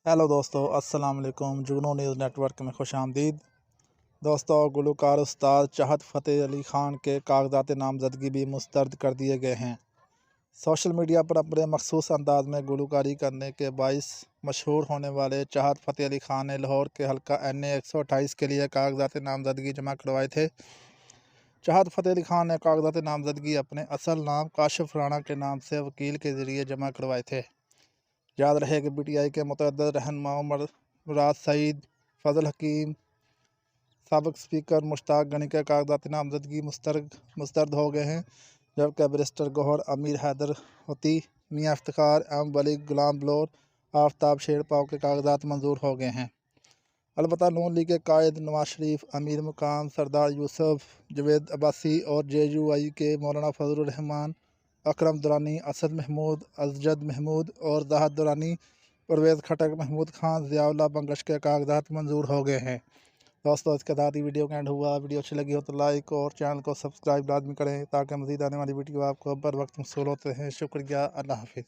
Hello दोस्तों, अस्सलाम वालेकुम। जुगनू न्यूज़ नेटवर्क में खुश आमदीद। दोस्तों, गुलकार उस्ताद चाहत फ़तेह अली ख़ान के कागज़ात नामज़दगी भी मुस्तरद कर दिए गए हैं। सोशल मीडिया पर अपने मखसूस अंदाज में गुलकारी करने के बाइस मशहूर होने वाले चाहत फ़तेह अली ख़ान ने लाहौर के हल्का NA 128 के लिए कागज़ात नामज़दगी जमा करवाए थे। चाहत फ़तेह अली ख़ान ने कागज़ात नामज़दगी अपने असल नाम काशिफ राणा के नाम से वकील के ज़रिए जमा करवाए थे। याद रहे कि PTI के मुतअद्दिद रहनुमाओं मुराद सईद, फजल हकीम, साबिक़ स्पीकर मुश्ताक गनी के कागज़ात नामज़दगी मुस्तरद हो गए हैं, जबकि बैरिस्टर गौहर, अमीर हैदर होती, मियाँ इफ्तिखार, वली, गुलाम बलोर, आफ्ताब शेरपाव के कागज़ात मंजूर हो गए हैं। अलबत्ता नून लीग के कायद नवाज शरीफ, अमीर मुकाम सरदार यूसुफ, जवेद अब्बासी और JUI के मौलाना फजलुर रहमान, अकरम दुरानी, असद महमूद, अजजद महमूद और ज़ाहद दुरानी, परवेज़ खटक, महमूद खान, ज़ियाउल्लाह बंगश के कागज़ात मंजूर हो गए हैं। दोस्तों, इसके साथ ही वीडियो का एंड हुआ। वीडियो अच्छी लगी हो तो लाइक और चैनल को सब्सक्राइब लाजमी करें ताकि मज़ीद आने वाली वीडियो आपको बर वक्त मौसूल होते हैं। शुक्रिया। अल्लाह हाफिज़।